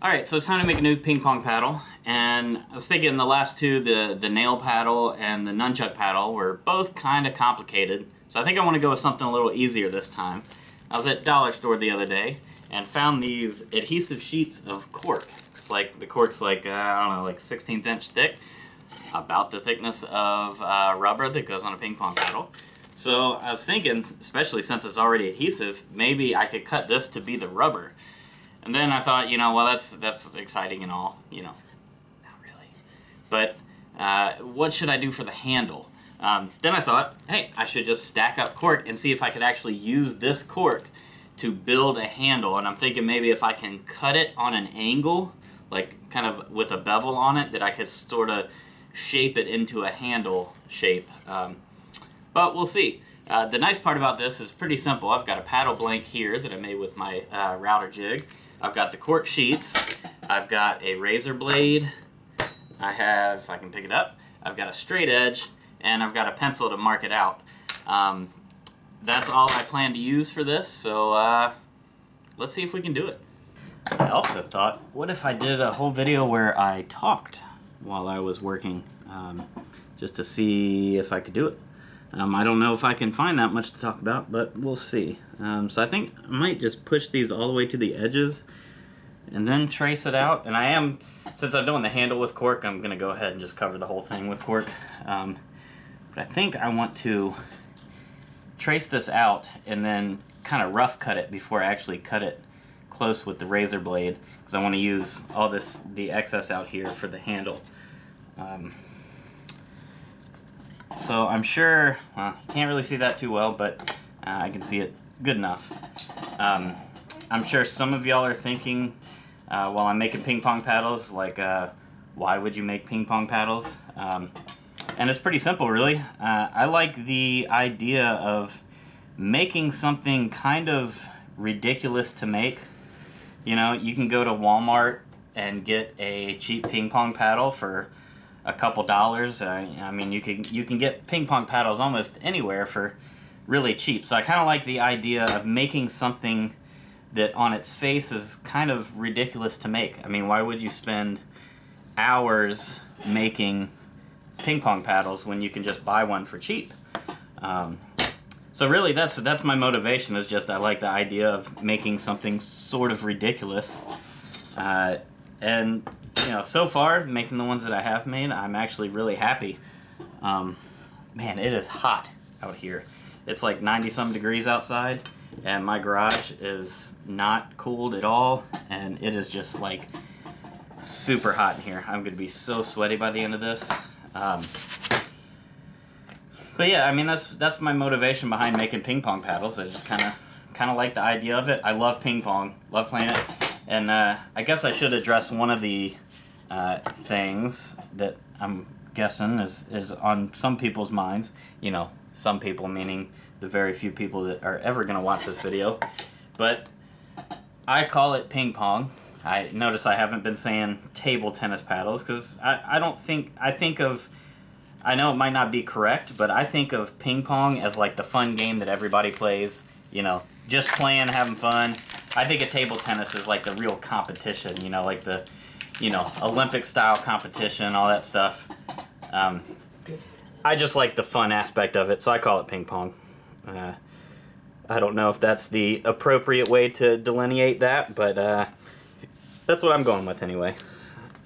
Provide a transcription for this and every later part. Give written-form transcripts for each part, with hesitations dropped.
Alright, so it's time to make a new ping pong paddle, and I was thinking the last two, the nail paddle and the nunchuck paddle, were both kind of complicated, so I think I want to go with something a little easier this time. I was at Dollar Store the other day and found these adhesive sheets of cork. It's like, the cork's like, I don't know, like 1/16 inch thick, about the thickness of rubber that goes on a ping pong paddle. So I was thinking, especially since it's already adhesive, maybe I could cut this to be the rubber. And then I thought, you know, well, that's exciting and all, you know, not really. But what should I do for the handle? Then I thought, hey, I should just stack up cork and see if I could actually use this cork to build a handle. And I'm thinking maybe if I can cut it on an angle, like kind of with a bevel on it, that I could sort of shape it into a handle shape. But we'll see. The nice part about this is pretty simple. I've got a paddle blank here that I made with my router jig. I've got the cork sheets. I've got a razor blade. I have, if I can pick it up, I've got a straight edge, and I've got a pencil to mark it out. That's all I plan to use for this, so let's see if we can do it. I also thought, what if I did a whole video where I talked while I was working, just to see if I could do it. I don't know if I can find that much to talk about, but we'll see. So I think I might just push these all the way to the edges and then trace it out. And I am, since I'm doing the handle with cork, I'm going to go ahead and just cover the whole thing with cork. But I think I want to trace this out and then kind of rough cut it before I actually cut it close with the razor blade, because I want to use all the excess out here for the handle. So I'm sure, well, you can't really see that too well, but I can see it good enough. I'm sure some of y'all are thinking, while I'm making ping pong paddles, like, why would you make ping pong paddles? And it's pretty simple, really. I like the idea of making something kind of ridiculous to make. You know, you can go to Walmart and get a cheap ping pong paddle for a couple dollars. I mean, you can get ping pong paddles almost anywhere for really cheap. So I kind of like the idea of making something that on its face is kind of ridiculous to make. I mean, why would you spend hours making ping pong paddles when you can just buy one for cheap? So really, that's my motivation, is just I like the idea of making something sort of ridiculous. And you know, so far, making the ones that I have made, I'm actually really happy. Man, it is hot out here. It's like 90-some degrees outside, and my garage is not cooled at all, and it is just like super hot in here. I'm gonna be so sweaty by the end of this. But yeah, I mean, that's my motivation behind making ping pong paddles. I just kind of like the idea of it. I love ping pong, love playing it, and I guess I should address one of the things that I'm guessing is on some people's minds. You know, some people meaning the very few people that are ever going to watch this video. But I call it ping pong. I notice I haven't been saying table tennis paddles, because I know it might not be correct, but I think of ping pong as like the fun game that everybody plays, you know, just playing, having fun. I think a table tennis is like the real competition, you know, like the, you know, Olympic style competition, all that stuff. I just like the fun aspect of it, so I call it ping pong. I don't know if that's the appropriate way to delineate that, but that's what I'm going with anyway.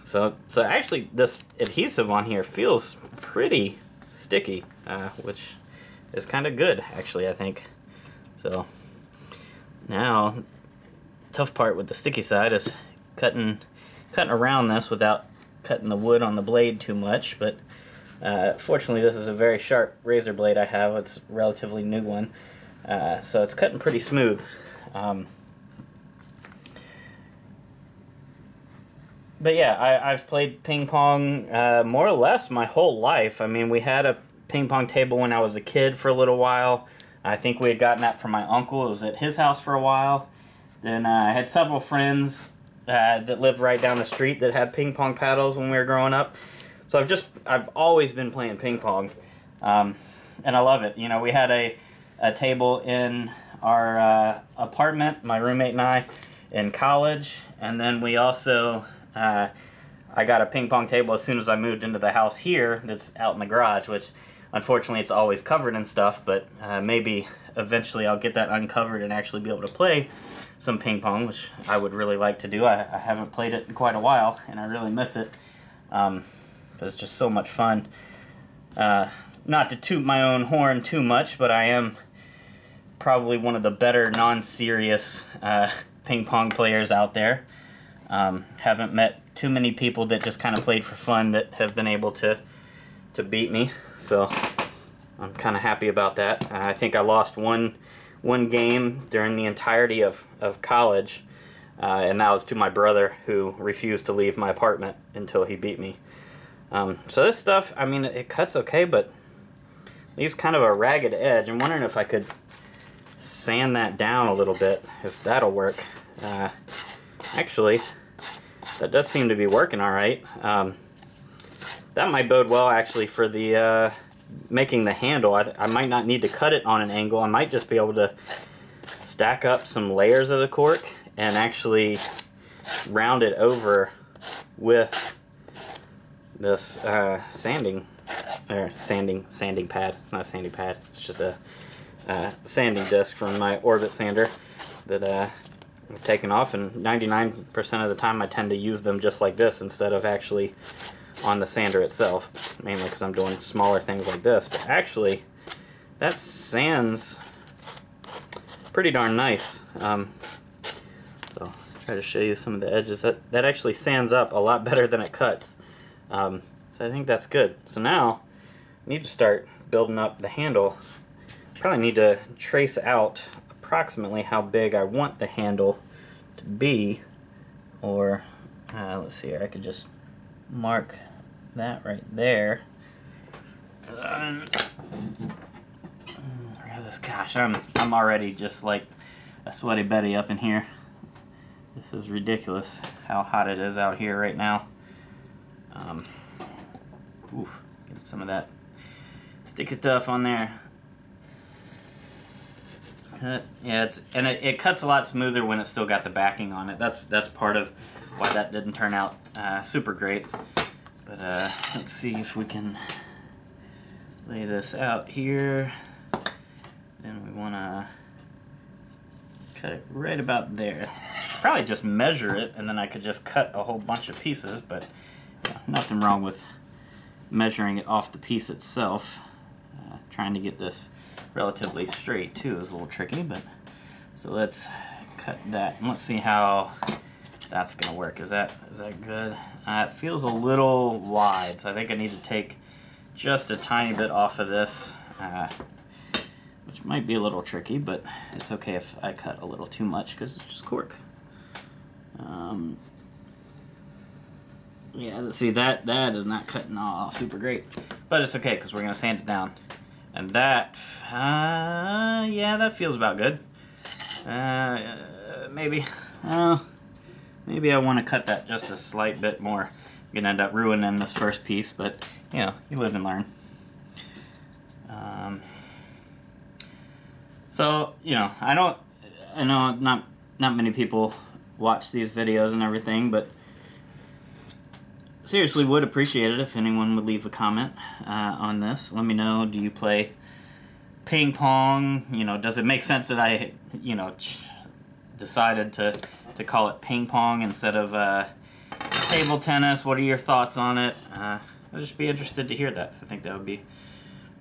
So actually this adhesive on here feels pretty sticky, which is kind of good, actually, I think. So now, tough part with the sticky side is cutting around this without cutting the wood on the blade too much, but fortunately this is a very sharp razor blade I have. It's a relatively new one, so it's cutting pretty smooth. But yeah, I've played ping pong more or less my whole life. I mean, we had a ping pong table when I was a kid for a little while. I think we had gotten that from my uncle. It was at his house for a while. Then I had several friends that lived right down the street that had ping pong paddles when we were growing up. So I've always been playing ping pong, and I love it. You know, we had a table in our apartment, my roommate and I, in college, And then we also, I got a ping pong table as soon as I moved into the house here that's out in the garage, which unfortunately it's always covered and stuff, but maybe eventually I'll get that uncovered and actually be able to play some ping pong, which I would really like to do. I haven't played it in quite a while, and I really miss it. It's just so much fun. Not to toot my own horn too much, but I am probably one of the better non-serious ping pong players out there. Haven't met too many people that just kind of played for fun that have been able to beat me, so I'm kind of happy about that. I think I lost one game during the entirety of college, and that was to my brother, who refused to leave my apartment until he beat me. So this stuff, I mean, it cuts okay, but leaves kind of a ragged edge. I'm wondering if I could sand that down a little bit, if that'll work. Actually, that does seem to be working all right. That might bode well, actually, for the making the handle. I might not need to cut it on an angle. I might just be able to stack up some layers of the cork and actually round it over with this sanding pad. It's not a sanding pad. It's just a sanding disc from my Orbit sander that I've taken off, and 99% of the time I tend to use them just like this instead of actually on the sander itself, mainly because I'm doing smaller things like this. But actually, that sands pretty darn nice. So I'll try to show you some of the edges. That actually sands up a lot better than it cuts. So I think that's good. So now I need to start building up the handle. Probably need to trace out approximately how big I want the handle to be, or let's see here, I could just mark that right there. Gosh, I'm already just like a sweaty Betty up in here. This is ridiculous how hot it is out here right now. Get some of that sticky stuff on there. Yeah, it cuts a lot smoother when it's still got the backing on it. That's part of why that didn't turn out super great. But let's see if we can lay this out here. Then we want to cut it right about there. Probably just measure it, and then I could just cut a whole bunch of pieces, but yeah, nothing wrong with measuring it off the piece itself. Trying to get this relatively straight too is a little tricky, but so let's cut that and let's see how that's gonna work. Is that good? It feels a little wide, so I think I need to take just a tiny bit off of this, which might be a little tricky, but it's okay if I cut a little too much because it's just cork. Yeah, let's see, that is not cutting all super great, but it's okay because we're gonna sand it down. And that, yeah, that feels about good. Maybe I want to cut that just a slight bit more. I'm gonna end up ruining this first piece, but you know, you live and learn. So you know, I know not many people watch these videos and everything, but seriously would appreciate it if anyone would leave a comment on this. Let me know, do you play ping pong? You know, does it make sense that I, you know, decided to call it ping pong instead of table tennis? What are your thoughts on it? I'd just be interested to hear that. I think that would be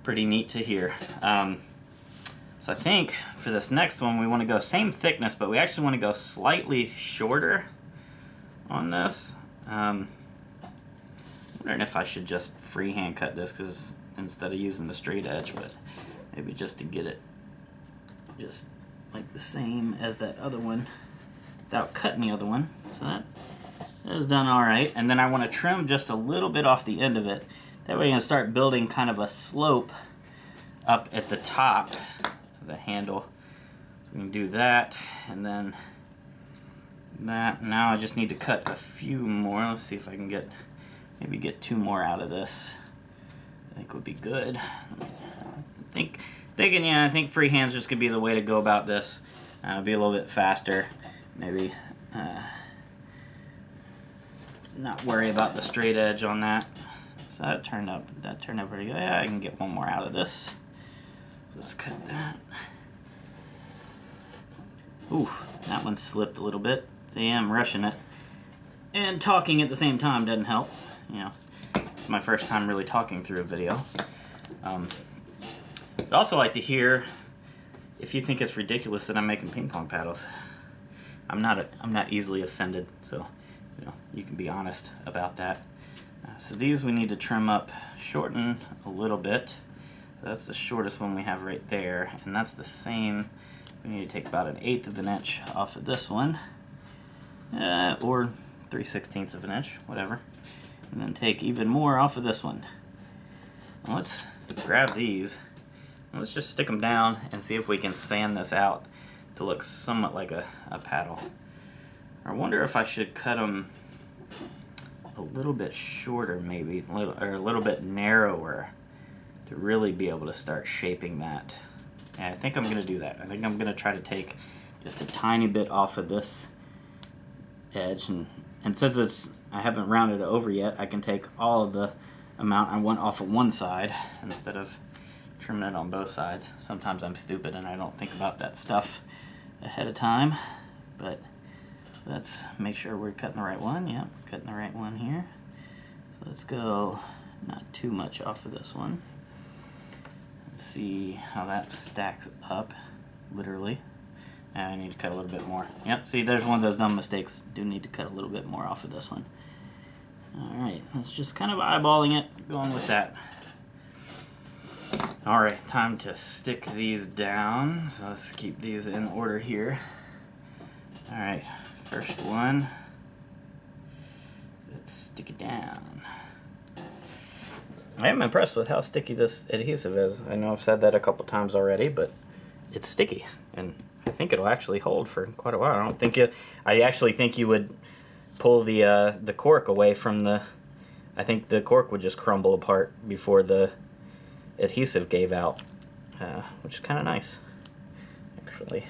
pretty neat to hear. So I think for this next one we want to go same thickness, but we actually want to go slightly shorter on this. Wondering if I should just freehand cut this because instead of using the straight edge, but maybe just to get it just like the same as that other one without cutting the other one. So that is done all right. And then I want to trim just a little bit off the end of it. That way you're going to start building kind of a slope up at the top of the handle. So we can do that, and then that. Now I just need to cut a few more. Let's see if I can maybe get 2 more out of this. I think would be good. I think freehand's just gonna be the way to go about this. Be a little bit faster, maybe not worry about the straight edge on that. So that turned out pretty good. Yeah, I can get one more out of this. So let's cut that. Ooh, that one slipped a little bit. See, I'm rushing it. And talking at the same time doesn't help. You know, it's my first time really talking through a video. I'd also like to hear if you think it's ridiculous that I'm making ping pong paddles. I'm not easily offended, so you know, you can be honest about that. So these we need to trim up, shorten a little bit. So that's the shortest one we have right there, and that's the same. We need to take about 1/8 of an inch off of this one, or 3/16 of an inch, whatever, and then take even more off of this one. Now let's grab these. Let's just stick them down and see if we can sand this out to look somewhat like a paddle. I wonder if I should cut them a little bit shorter, maybe, or a little bit narrower to really be able to start shaping that. Yeah, I think I'm going to do that. I think I'm going to try to take just a tiny bit off of this edge, and since I haven't rounded it over yet, I can take all of the amount I want off of one side instead of trimming it on both sides. Sometimes I'm stupid and I don't think about that stuff ahead of time, but let's make sure we're cutting the right one. Yep, cutting the right one here. So let's go not too much off of this one. Let's see how that stacks up, literally. I need to cut a little bit more. Yep, see, there's one of those dumb mistakes. Do need to cut a little bit more off of this one. Alright, let's just kind of eyeballing it, going with that. Alright, time to stick these down. So let's keep these in order here. Alright, first one. Let's stick it down. I am impressed with how sticky this adhesive is. I know I've said that a couple times already, but it's sticky, and I think it'll actually hold for quite a while. I actually think you would pull the cork away from the. I think the cork would just crumble apart before the adhesive gave out, which is kind of nice, actually.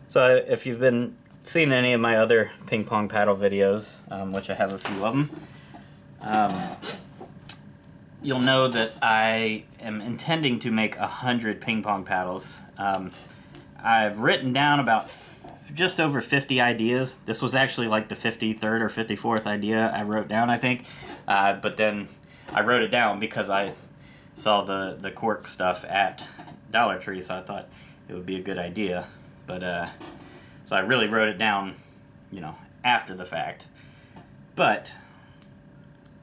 So if you've been seeing any of my other ping pong paddle videos, which I have a few of them, you'll know that I am intending to make 100 ping pong paddles. I've written down about just over 50 ideas. This was actually like the 53rd or 54th idea I wrote down, I think. But then I wrote it down because I saw the cork stuff at Dollar Tree, so I thought it would be a good idea. But so I really wrote it down, you know, after the fact. But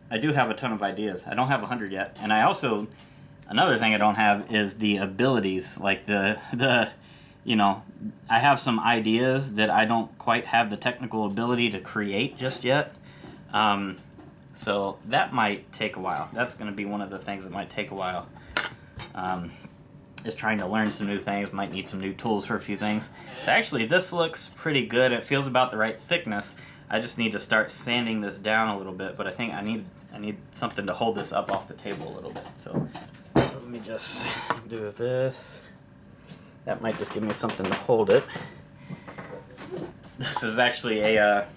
I do have a ton of ideas. I don't have 100 yet, and I also, another thing I don't have is the abilities, like you know, I have some ideas that I don't quite have the technical ability to create just yet. So that might take a while. That's going to be one of the things that might take a while. Is trying to learn some new things. Might need some new tools for a few things. So actually, this looks pretty good. It feels about the right thickness. I just need to start sanding this down a little bit. But I think I need something to hold this up off the table a little bit. So let me just do this. That might just give me something to hold it. This is actually a,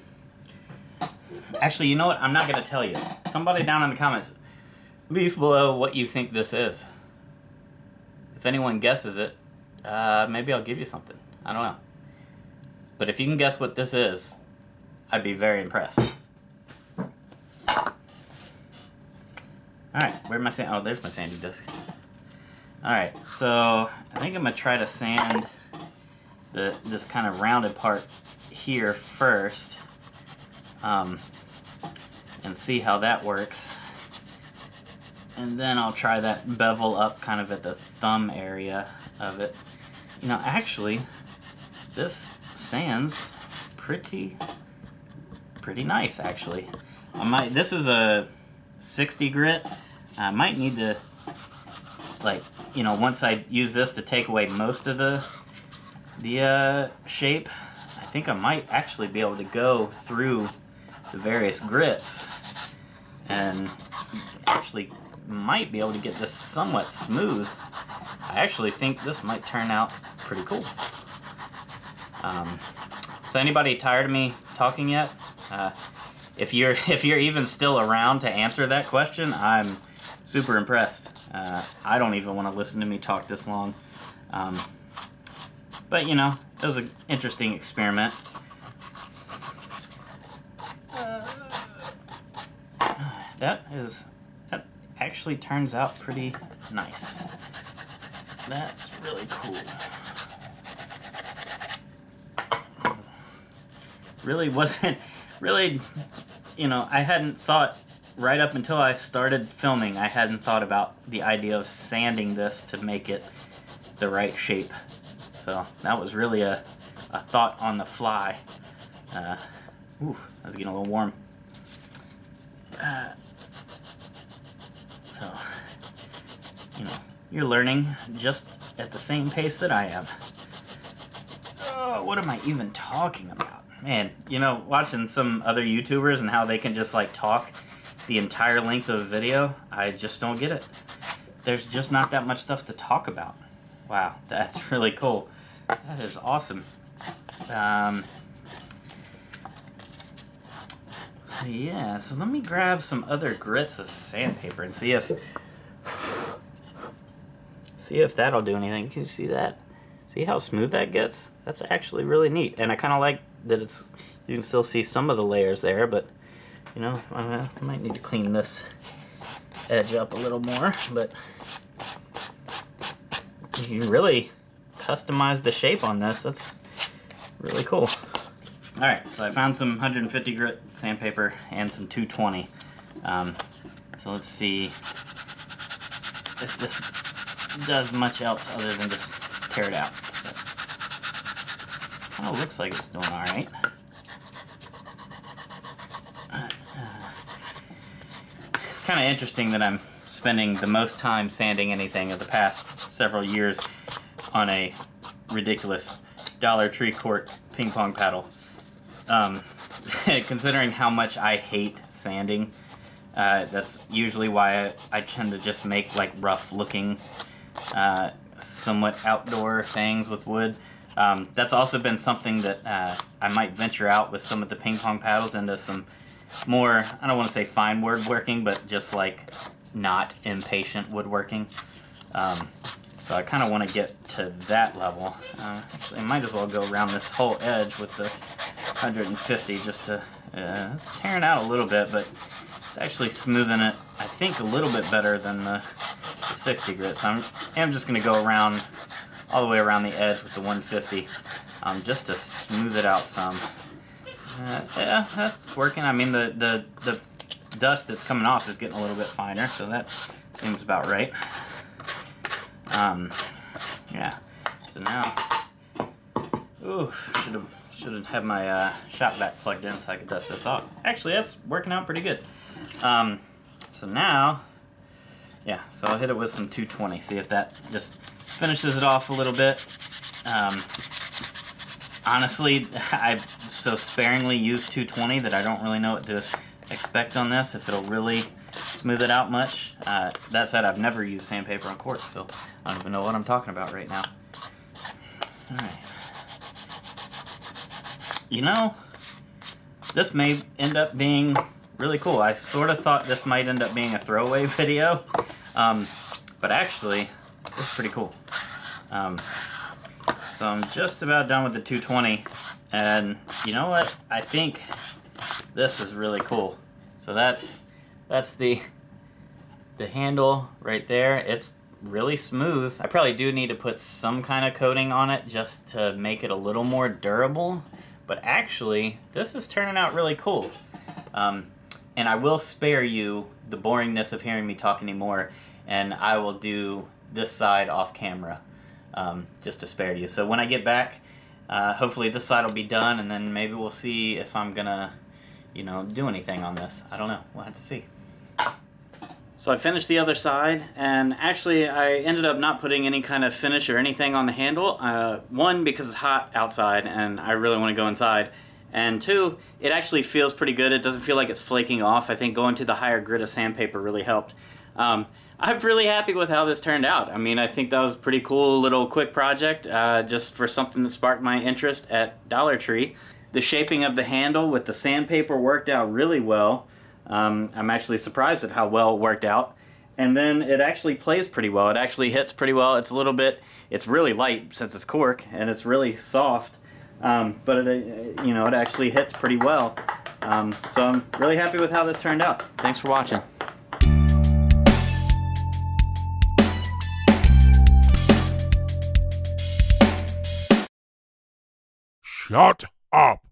actually, you know what? I'm not going to tell you. Somebody down in the comments, leave below what you think this is. If anyone guesses it, maybe I'll give you something. I don't know. But if you can guess what this is, I'd be very impressed. Alright, where's my sand? Oh, there's my sandy disc. Alright, so I think I'm going to try to sand this kind of rounded part here first, and see how that works. And then I'll try that bevel up kind of at the thumb area of it. You know, actually, this sands pretty nice, actually. This is a 60 grit. I might need to, like, you know, once I use this to take away most of the shape, I think I might actually be able to go through the various grits and actually might be able to get this somewhat smooth. I actually think this might turn out pretty cool. So anybody tired of me talking yet? If you're even still around to answer that question, I'm super impressed. I don't even want to listen to me talk this long. But you know, it was an interesting experiment. That actually turns out pretty nice. That's really cool. Really, you know, I hadn't thought, right up until I started filming, I hadn't thought about the idea of sanding this to make it the right shape. So that was really a thought on the fly. Ooh, I was getting a little warm. So, you know, you're learning just at the same pace that I am. Oh, what am I even talking about? Man, you know, watching some other YouTubers and how they can just like talk the entire length of a video, I just don't get it. There's just not that much stuff to talk about. Wow, that's really cool. That is awesome. So yeah, so let me grab some other grits of sandpaper and see if that'll do anything. Can you see that? See how smooth that gets? That's actually really neat. And I kind of like that you can still see some of the layers there, but you know, I might need to clean this edge up a little more, but you can really customize the shape on this. That's really cool. Alright, so I found some 150 grit sandpaper and some 220. So let's see if this does much else other than just tear it out. Kind of looks like it's doing alright. It's kind of interesting that I'm spending the most time sanding anything of the past several years on a ridiculous Dollar Tree Cork ping pong paddle. Considering how much I hate sanding, that's usually why I tend to just make like rough looking, somewhat outdoor things with wood. That's also been something that I might venture out with some of the ping pong paddles into some more, I don't want to say fine woodworking, but just like not impatient woodworking. So I kind of want to get to that level. Actually, I might as well go around this whole edge with the 150 just to, it's tearing out a little bit, but it's actually smoothing it, I think, a little bit better than the 60 grit. So I'm just going to go around, all the way around the edge with the 150, just to smooth it out some. Yeah, that's working. I mean, the dust that's coming off is getting a little bit finer, so that seems about right. Yeah, so now, ooh, should have had my shop vac plugged in so I could dust this off. Actually, that's working out pretty good. So now, yeah, so I'll hit it with some 220, see if that just finishes it off a little bit. Honestly, I so sparingly use 220 that I don't really know what to expect on this, if it'll really smooth it out much. That said, I've never used sandpaper on Cork, so I don't even know what I'm talking about right now. Alright. You know, this may end up being really cool. I sort of thought this might end up being a throwaway video, but actually, it's pretty cool. So I'm just about done with the 220, and you know what? I think this is really cool. So that's the handle right there. It's really smooth. I probably do need to put some kind of coating on it just to make it a little more durable, but actually this is turning out really cool. And I will spare you the boringness of hearing me talk anymore, and I will do this side off camera, just to spare you. So when I get back, hopefully this side will be done, and then maybe we'll see if I'm gonna, you know, do anything on this. I don't know. We'll have to see. So I finished the other side, and actually I ended up not putting any kind of finish or anything on the handle. One, because it's hot outside and I really want to go inside, and two, it actually feels pretty good. It doesn't feel like it's flaking off. I think going to the higher grit of sandpaper really helped. I'm really happy with how this turned out. I mean, I think that was a pretty cool little quick project, just for something that sparked my interest at Dollar Tree. The shaping of the handle with the sandpaper worked out really well. I'm actually surprised at how well it worked out. And then it actually plays pretty well. It actually hits pretty well. It's a little bit, it's really light since it's cork, and it's really soft. But it, you know, it actually hits pretty well. So I'm really happy with how this turned out. Thanks for watching. Shut up!